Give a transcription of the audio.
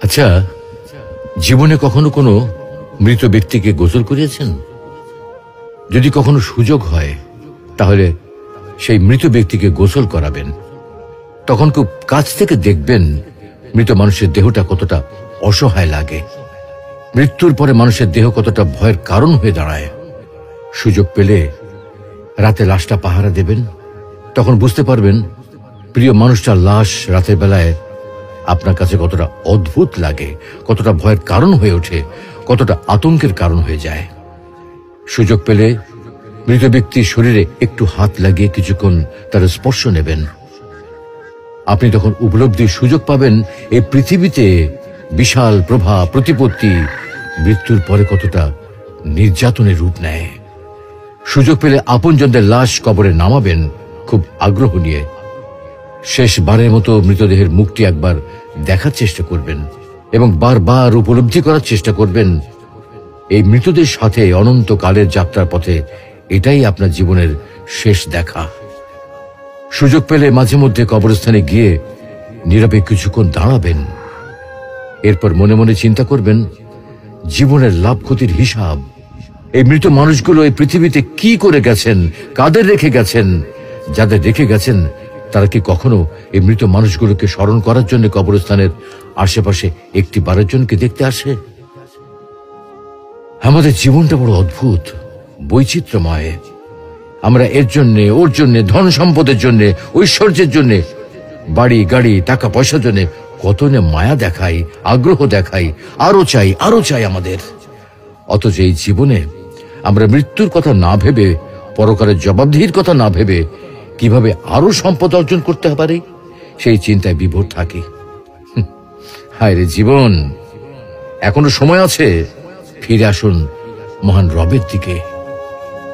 আচ্ছা, জীবনে কখনো কোনো মৃত ব্যক্তিকে গোসল করিয়েছেন? যদি কখনো সুযোগ হয় তাহলে সেই মৃত ব্যক্তিকে গোসল করাবেন। তখন খুব কাছ থেকে দেখবেন মৃত মানুষের দেহটা কতটা অসহায় লাগে, মৃত্যুর পরে মানুষের দেহ কতটা ভয়ের কারণ হয়ে দাঁড়ায়। সুযোগ পেলে রাতে লাশটা পাহারা দেবেন, তখন বুঝতে পারবেন প্রিয় মানুষটার লাশ রাতের বেলায় আপনার কাছে কতটা অদ্ভুত লাগে, কতটা ভয়ের কারণ হয়ে ওঠে, কতটা আতঙ্কের কারণ হয়ে যায়। সুযোগ পেলে মৃত ব্যক্তির শরীরে একটু হাত লাগিয়ে কিছুক্ষণ তার স্পর্শ নেবেন। আপনি তখন উপলব্ধির সুযোগ পাবেন এই পৃথিবীতে বিশাল প্রভা প্রতিপত্তি মৃত্যুর পরে কতটা নির্যাতনের রূপ নেয়। সুযোগ পেলে আপনজনদের লাশ কবরে নামাবেন খুব আগ্রহ নিয়ে। শেষবারের মতো মৃতদেহের মুখটি একবার দেখার চেষ্টা করবেন এবং বারবার উপলব্ধি করার চেষ্টা করবেন এই মৃতদের সাথে অনন্তকালের যাত্রার পথে এটাই আপনার জীবনের শেষ দেখা। সুযোগ পেলে মাঝে মধ্যে কবরস্থানে গিয়ে নীরবে কিছুক্ষণ দাঁড়াবেন। এরপর মনে মনে চিন্তা করবেন জীবনের লাভ ক্ষতির হিসাব। এই মৃত মানুষগুলো এই পৃথিবীতে কি করে গেছেন, কাদের রেখে গেছেন। যাদের রেখে গেছেন তারা কি কখনো এই মৃত মানুষগুলোকে স্মরণ করার জন্য কবরস্থানের আশেপাশে একটি বারের জনকে দেখতে আসে? আমাদের জীবনটা বড় অদ্ভুত, বৈচিত্র্যময়। আমরা এর জন্যে, ওর জন্যে, ধন সম্পদের জন্যে, ঐশ্বর্যের জন্যে, বাড়ি গাড়ি টাকা পয়সার জন্যে কত না মায়া দেখাই, আগ্রহ দেখাই, আরো চাই আমাদের। অথচ এই জীবনে আমরা মৃত্যুর কথা না ভেবে, পরকালের জবাবদিহির কথা না ভেবে কিভাবে আরো সম্পদ অর্জন করতে পারি সেই চিন্তায় বিভোর থাকি। হায় রে জীবন, এখনো সময় আছে, ফিরে আসুন মহান রবের দিকে।